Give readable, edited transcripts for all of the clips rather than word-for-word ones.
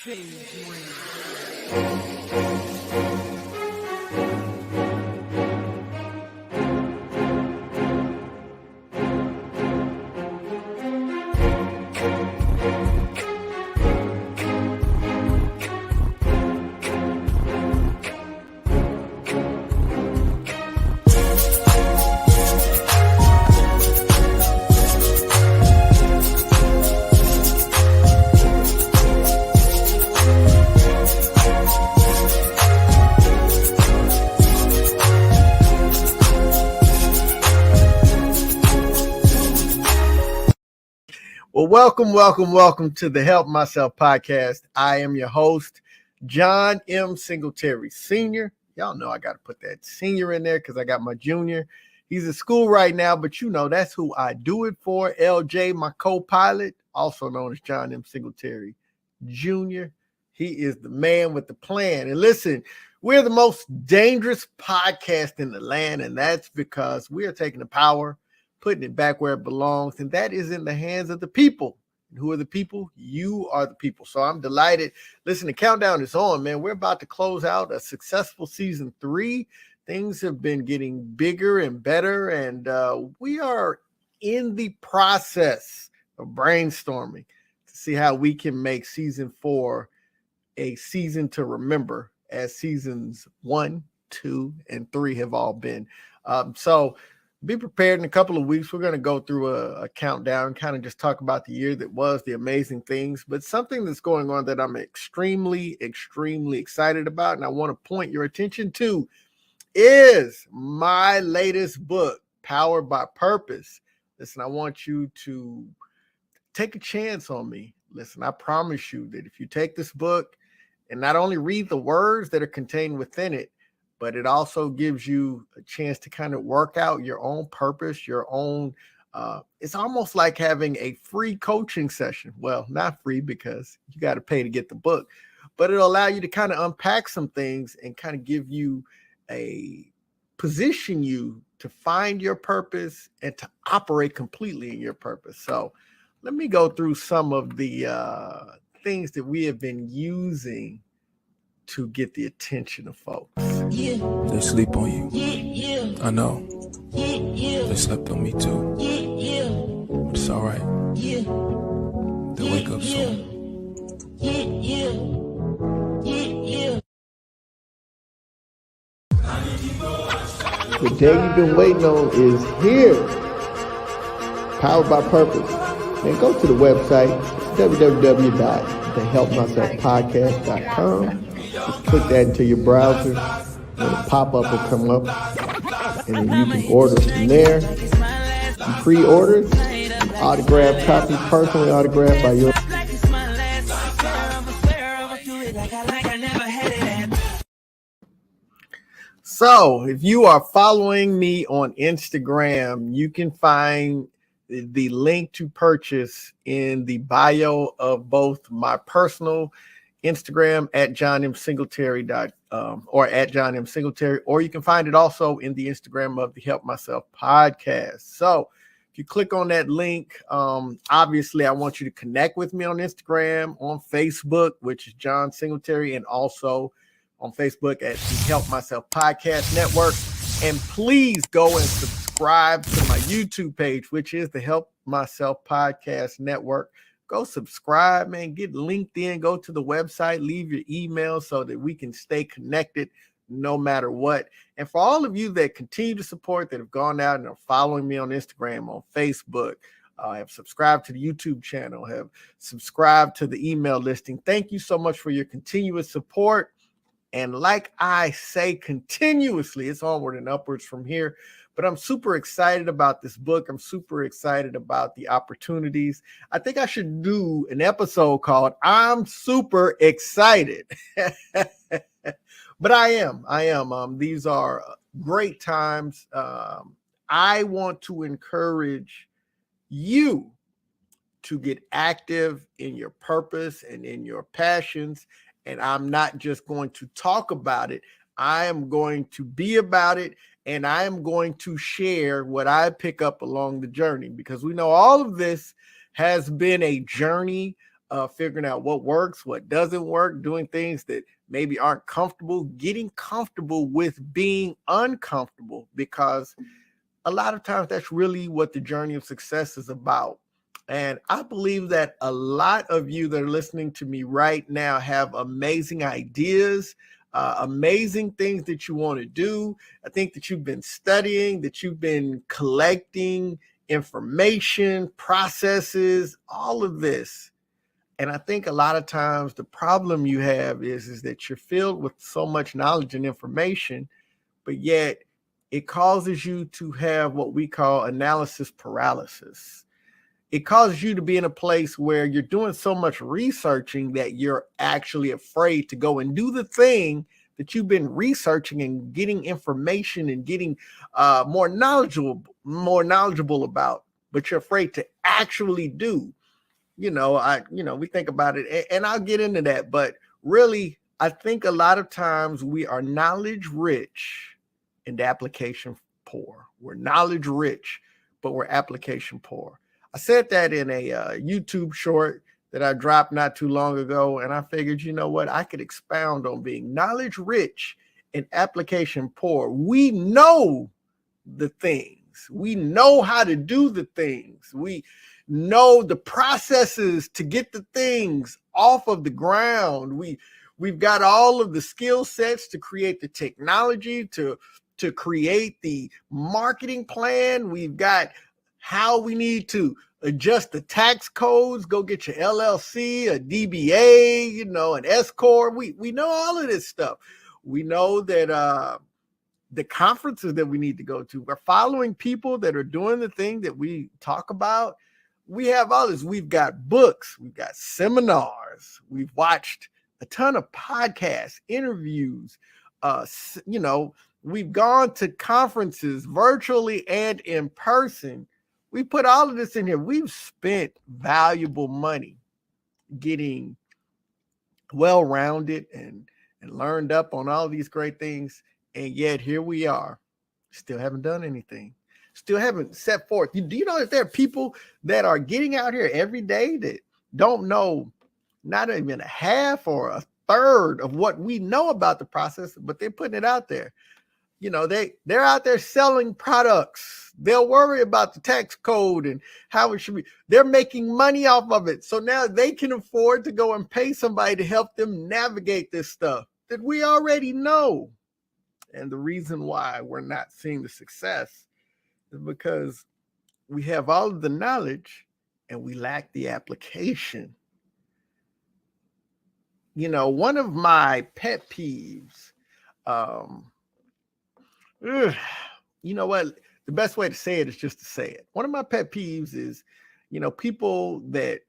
Well, welcome to the Help Myself podcast. I am your host, John M. Singletary Sr. Y'all know I got to put that senior in there because I got my junior. He's at school right now, but you know that's who I do it for. LJ, my co-pilot, also known as John M. Singletary Jr. He is the man with the plan. And listen, we're the most dangerous podcast in the land, and that's because we are taking the power, putting it back where it belongs, and that is in the hands of the people. And who are the people? You are the people. So I'm delighted. Listen, the countdown is on, man. We're about to close out a successful season 3. Things have been getting bigger and better, and we are in the process of brainstorming to see how we can make season 4 a season to remember, as seasons 1, 2, and 3 have all been. So be prepared. In a couple of weeks, we're going to go through a countdown, kind of just talk about the year that was, the amazing things, but something that's going on that I'm extremely excited about, and I want to point your attention to, is my latest book, Powered by Purpose. Listen, I want you to take a chance on me. Listen, I promise you that if you take this book and not only read the words that are contained within it, but it also gives you a chance to kind of work out your own purpose, your own, it's almost like having a free coaching session. Well, not free because you got to pay to get the book, but it'll allow you to kind of unpack some things and kind of give you position you to find your purpose and to operate completely in your purpose. So let me go through some of the things that we have been using to get the attention of folks. Yeah. They sleep on you. Yeah. I know. Yeah. They slept on me too. Yeah. But it's all right. Yeah. They'll wake up soon. Yeah. The day you've been waiting on is here. Powered by Purpose. And go to the website, www.thehelpmyselfpodcast.com. Just click that into your browser, and a pop-up will come up, and then you can order from there. You pre-order, autographed copy, personally autographed by your. So, if you are following me on Instagram, you can find the link to purchase in the bio of both my personal Instagram at John M. Singletary or at John M. Singletary, or you can find it also in the Instagram of the Help Myself podcast. So if you click on that link, obviously I want you to connect with me on Instagram, on Facebook, which is John Singletary, and also on Facebook at the Help Myself Podcast Network. And please go and subscribe to my YouTube page, which is the Help Myself Podcast Network. Go subscribe, man. Get linked in. Go to the website. Leave your email so that we can stay connected no matter what. And for all of you that continue to support, that have gone out and are following me on Instagram, on Facebook, have subscribed to the YouTube channel, have subscribed to the email listing, thank you so much for your continuous support. And like I say continuously, it's onward and upwards from here. But I'm super excited about this book. I'm super excited about the opportunities. I think I should do an episode called I'm Super Excited. But I am. These are great times. I want to encourage you to get active in your purpose and in your passions. And I'm not just going to talk about it. I am going to be about it. And I am going to share what I pick up along the journey, because we know all of this has been a journey figuring out what works, what doesn't work, doing things that maybe aren't comfortable, getting comfortable with being uncomfortable, because a lot of times that's really what the journey of success is about. And I believe that a lot of you that are listening to me right now have amazing ideas, amazing things that you want to do. I think that you've been studying, that you've been collecting information, processes, all of this. And I think a lot of times the problem you have is that you're filled with so much knowledge and information, but yet it causes you to have what we call analysis paralysis. It causes you to be in a place where you're doing so much researching that you're actually afraid to go and do the thing that you've been researching and getting information and getting more knowledgeable about, but you're afraid to actually do. We think about it, and I'll get into that, but really, I think a lot of times we are knowledge rich and application poor. We're knowledge rich, but we're application poor. I said that in a YouTube short that I dropped not too long ago, and I figured, you know what, I could expound on being knowledge rich and application poor. We know the things. We know how to do the things. We know the processes to get the things off of the ground. We've got all of the skill sets to create the technology, to create the marketing plan. We've got how we need to adjust the tax codes, go get your LLC, a DBA, an S corp. We know all of this stuff. We know that the conferences that we need to go to. We're following people that are doing the thing that we talk about. We have all this. We've got books. We've got seminars. We've watched a ton of podcasts, interviews. We've gone to conferences virtually and in person. We put all of this in here. We've spent valuable money getting well-rounded and learned up on all these great things. And yet here we are, still haven't done anything, still haven't set forth. Do you know that there are people that are getting out here every day that don't know not even a half or a third of what we know about the process, but they're putting it out there. They're out there selling products. They'll worry about the tax code and how it should be. They're making money off of it. So now they can afford to go and pay somebody to help them navigate this stuff that we already know. And the reason why we're not seeing the success is because we have all of the knowledge and we lack the application. One of my pet peeves, you know what? The best way to say it is just to say it. One of my pet peeves is, people that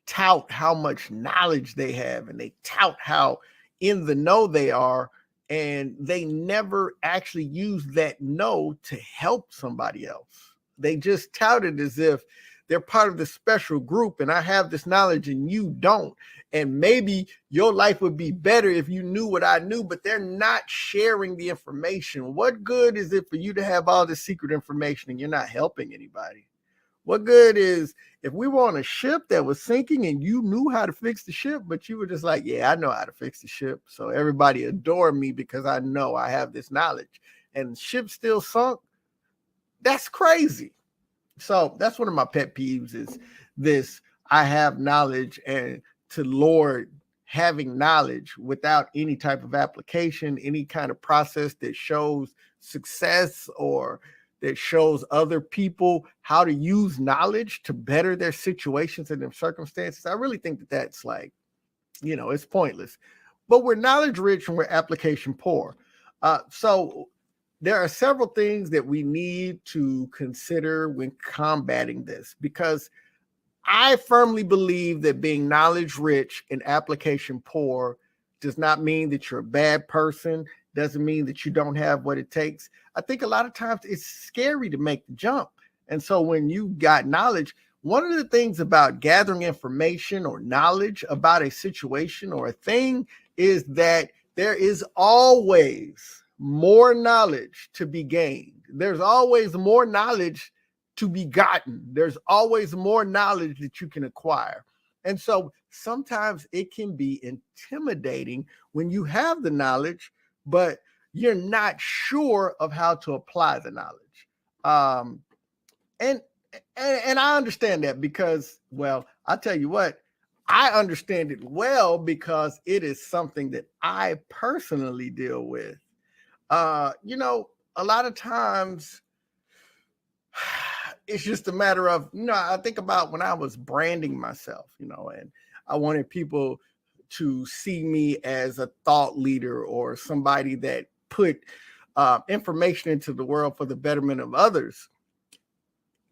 tout how much knowledge they have and they tout how in the know they are, and they never actually use that know to help somebody else. They just tout it as if they're part of this special group and I have this knowledge and you don't. And maybe your life would be better if you knew what I knew, but they're not sharing the information. What good is it for you to have all this secret information and you're not helping anybody? What good is if we were on a ship that was sinking and you knew how to fix the ship, but you were just like, yeah, I know how to fix the ship. So everybody adore me because I know I have this knowledge, and the ship still sunk. That's crazy. So that's one of my pet peeves is this. I have knowledge, and to Lord, having knowledge without any type of application, any kind of process that shows success or that shows other people how to use knowledge to better their situations and their circumstances. I really think that that's like, it's pointless. But we're knowledge rich and we're application poor. So there are several things that we need to consider when combating this, because I firmly believe that being knowledge rich and application poor does not mean that you're a bad person, doesn't mean that you don't have what it takes. I think a lot of times it's scary to make the jump. And so when you got knowledge, one of the things about gathering information or knowledge about a situation or a thing is that there is always more knowledge to be gained. There's always more knowledge to be gotten. There's always more knowledge that you can acquire. And so sometimes it can be intimidating when you have the knowledge, but you're not sure of how to apply the knowledge. Um, and and I understand that because, well, I'll tell you what, I understand it well because it is something that I personally deal with. You know, a lot of times it's just a matter of, I think about when I was branding myself, and I wanted people to see me as a thought leader or somebody that put information into the world for the betterment of others,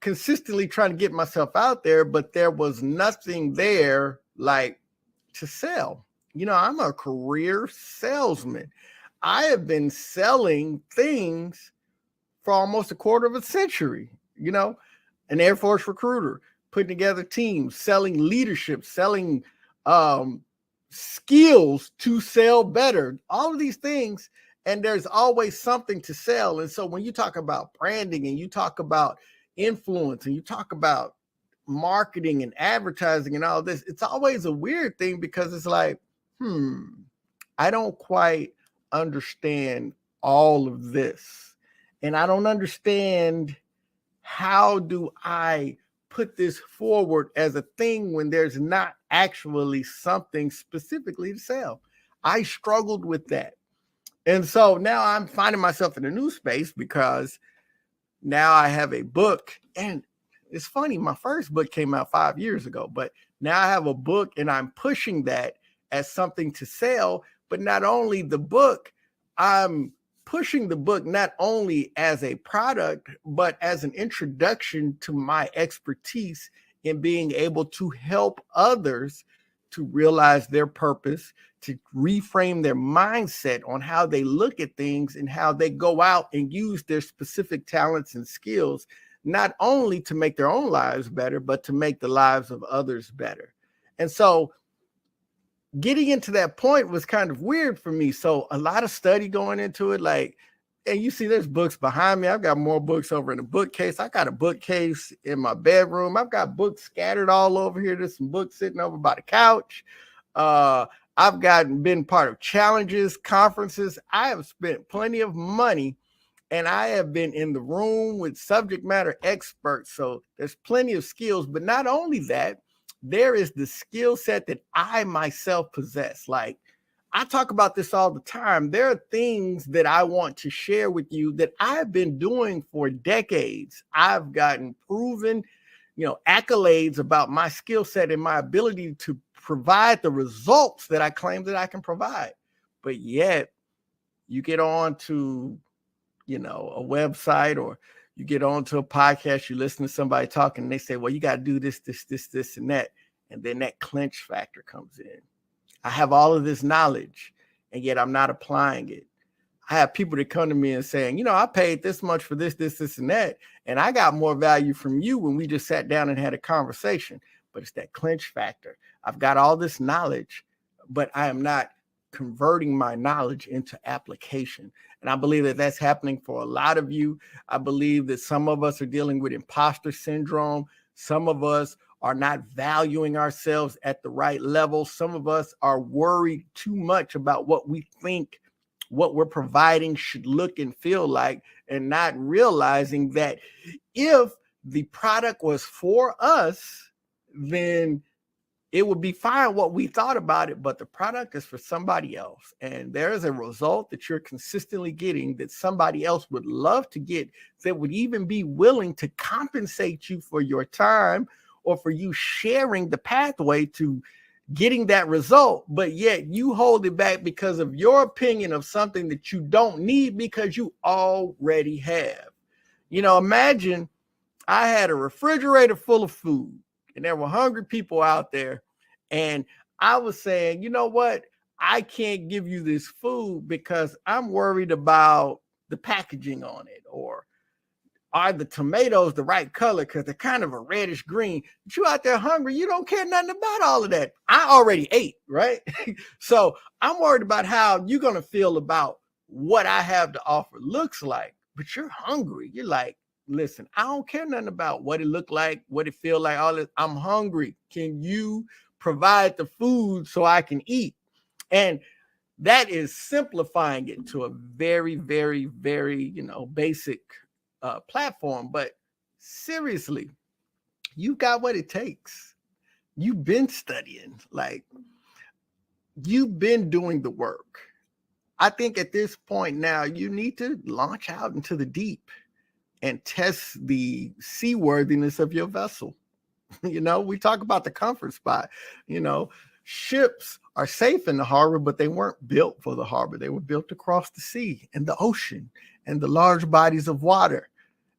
consistently trying to get myself out there, but there was nothing there like to sell. I'm a career salesman. I have been selling things for almost a quarter of a century, an Air Force recruiter, putting together teams, selling leadership, selling skills to sell better, all of these things. And there's always something to sell. And so when you talk about branding and you talk about influence and you talk about marketing and advertising and all this, it's always a weird thing because it's like, I don't quite understand all of this. And I don't understand, how do I put this forward as a thing when there's not actually something specifically to sell? I struggled with that. And so now I'm finding myself in a new space because now I have a book. And it's funny, my first book came out 5 years ago, but now I have a book and I'm pushing that as something to sell. But not only the book, I'm pushing the book not only as a product, but as an introduction to my expertise in being able to help others to realize their purpose, to reframe their mindset on how they look at things and how they go out and use their specific talents and skills, not only to make their own lives better, but to make the lives of others better. And so getting into that point was kind of weird for me. So a lot of study going into it, and you see there's books behind me. I've got more books over in the bookcase. I got a bookcase in my bedroom. I've got books scattered all over here. There's some books sitting over by the couch. I've been part of challenges, conferences. I have spent plenty of money and I have been in the room with subject matter experts. So there's plenty of skills, but not only that, there is the skill set that I myself possess. Like, I talk about this all the time. There are things that I want to share with you that I've been doing for decades. I've gotten proven, accolades about my skill set and my ability to provide the results that I claim that I can provide. But yet you get on to, a website, or you get onto a podcast, you listen to somebody talking, and they say, well, you got to do this, and that. And then that clinch factor comes in. I have all of this knowledge, and yet I'm not applying it. I have people that come to me and saying, I paid this much for this, and that, and I got more value from you when we just sat down and had a conversation. But it's that clinch factor. I've got all this knowledge, but I am not converting my knowledge into application. And I believe that that's happening for a lot of you. I believe that some of us are dealing with imposter syndrome. Some of us are not valuing ourselves at the right level. Some of us are worried too much about what we think what we're providing should look and feel like, and not realizing that if the product was for us, then it would be fine what we thought about it, but the product is for somebody else. And there is a result that you're consistently getting that somebody else would love to get, that would even be willing to compensate you for your time or for you sharing the pathway to getting that result. But yet you hold it back because of your opinion of something that you don't need because you already have. Imagine I had a refrigerator full of food, and there were hungry people out there. And I was saying, you know what? I can't give you this food because I'm worried about the packaging on it, or are the tomatoes the right color because they're kind of a reddish green. But you out there hungry, you don't care nothing about all of that. I already ate, right? So I'm worried about how you're going to feel about what I have to offer looks like. But you're hungry. You're like, listen, I don't care nothing about what it looked like, what it feel like, all this. I'm hungry. Can you provide the food so I can eat. And that is simplifying it to a very, very, very, basic platform. But seriously, you got what it takes. You've been studying, like you've been doing the work. I think at this point now, you need to launch out into the deep and test the seaworthiness of your vessel. We talk about the comfort spot. Ships are safe in the harbor, but they weren't built for the harbor. They were built across the sea and the ocean and the large bodies of water.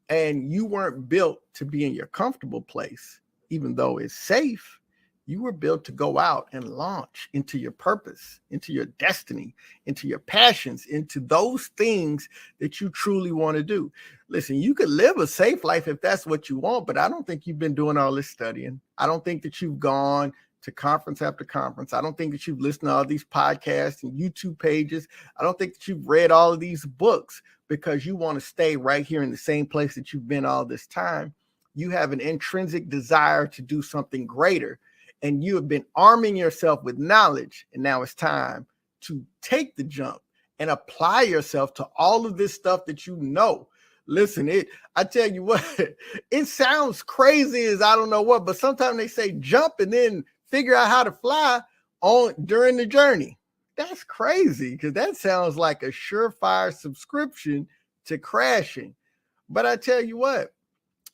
And you weren't built to be in your comfortable place, even though it's safe. You were built to go out and launch into your purpose, into your destiny, into your passions, into those things that you truly want to do. Listen, you could live a safe life if that's what you want, but I don't think you've been doing all this studying. I don't think that you've gone to conference after conference. I don't think that you've listened to all these podcasts and YouTube pages. I don't think that you've read all of these books because you want to stay right here in the same place that you've been all this time. You have an intrinsic desire to do something greater. And you have been arming yourself with knowledge, and now it's time to take the jump and apply yourself to all of this stuff that you know. Listen, I tell you what, it sounds crazy as I don't know what, but sometimes they say jump and then figure out how to fly during the journey. That's crazy because that sounds like a surefire subscription to crashing. But I tell you what,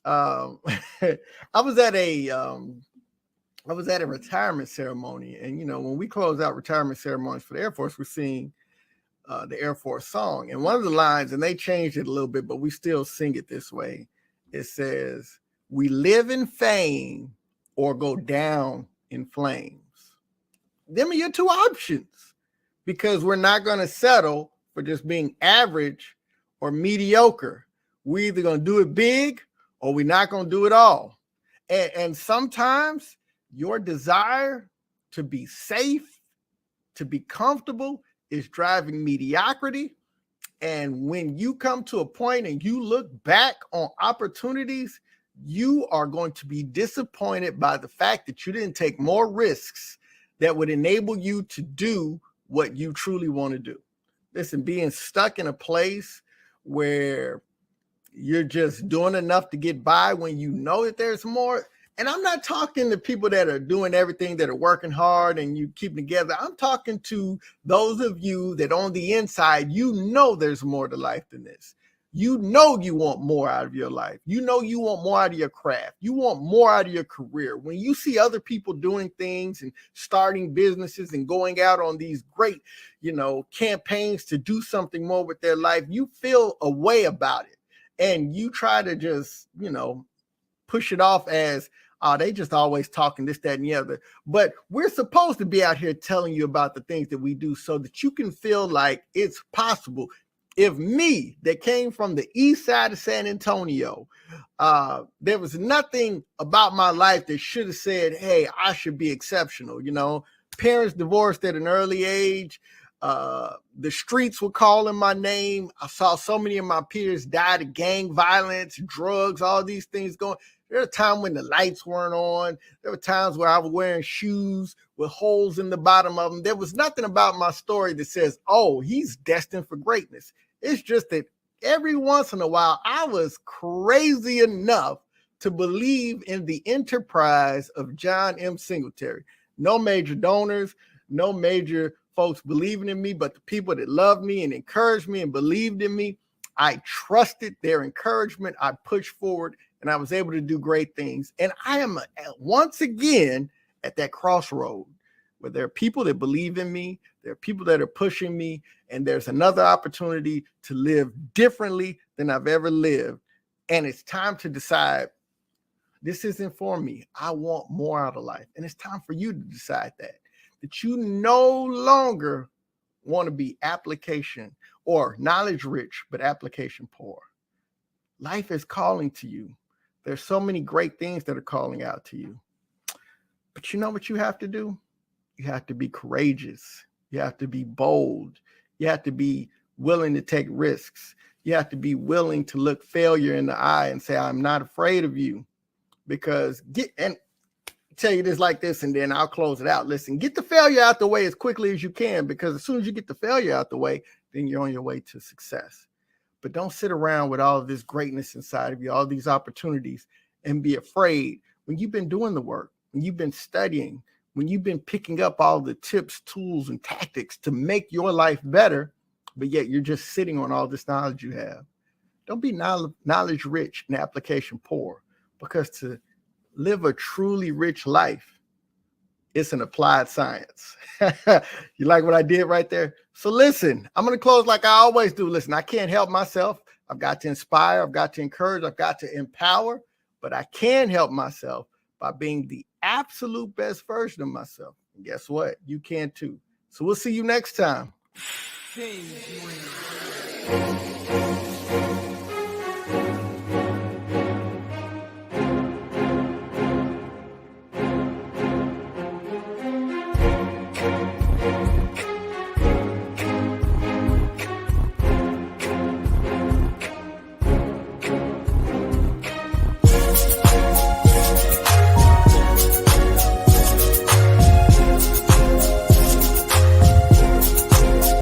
I was at a retirement ceremony, and when we close out retirement ceremonies for the Air Force, we're seeing the Air Force song. And one of the lines, and they changed it a little bit, but we still sing it this way. It says, "We live in fame or go down in flames." Them are your two options, because we're not going to settle for just being average or mediocre. We're either going to do it big or we're not going to do it all. And sometimes your desire to be safe, to be comfortable, is driving mediocrity. And when you come to a point and you look back on opportunities, you are going to be disappointed by the fact that you didn't take more risks that would enable you to do what you truly want to do. Listen, being stuck in a place where you're just doing enough to get by when you know that there's more. And I'm not talking to people that are doing everything, that are working hard and you keep together. I'm talking to those of you that on the inside, there's more to life than this. You want more out of your life. You want more out of your craft. You want more out of your career. When you see other people doing things and starting businesses and going out on these great, campaigns to do something more with their life, you feel a way about it. And you try to just, push it off as, they just always talking this, that, and the other. But we're supposed to be out here telling you about the things that we do so that you can feel like it's possible. If me, that came from the east side of San Antonio, there was nothing about my life that should have said, hey, I should be exceptional. Parents divorced at an early age. The streets were calling my name. I saw so many of my peers die to gang violence, drugs, all these things going. There were times when the lights weren't on. There were times where I was wearing shoes with holes in the bottom of them. There was nothing about my story that says, oh, he's destined for greatness. It's just that every once in a while, I was crazy enough to believe in the enterprise of John M. Singletary. No major donors, no major folks believing in me, but the people that loved me and encouraged me and believed in me, I trusted their encouragement. I pushed forward and I was able to do great things. And I am once again at that crossroad where there are people that believe in me, there are people that are pushing me, and there's another opportunity to live differently than I've ever lived. And it's time to decide, this isn't for me. I want more out of life. And it's time for you to decide that you no longer want to be application or knowledge rich, but application poor. Life is calling to you. There's so many great things that are calling out to you. But you know what you have to do? You have to be courageous. You have to be bold. You have to be willing to take risks. You have to be willing to look failure in the eye and say, I'm not afraid of you. Because tell you this like this, and then I'll close it out. Listen, get the failure out the way as quickly as you can, because as soon as you get the failure out the way, then you're on your way to success. But don't sit around with all of this greatness inside of you, all these opportunities, and be afraid when you've been doing the work, when you've been studying, when you've been picking up all the tips, tools, and tactics to make your life better, but yet you're just sitting on all this knowledge you have. Don't be knowledge rich and application poor, because to live a truly rich life, it's an applied science. You like what I did right there? So listen, I'm going to close like I always do. Listen, I can't help myself. I've got to inspire. I've got to encourage. I've got to empower. But I can help myself by being the absolute best version of myself. And guess what? You can too. So we'll see you next time.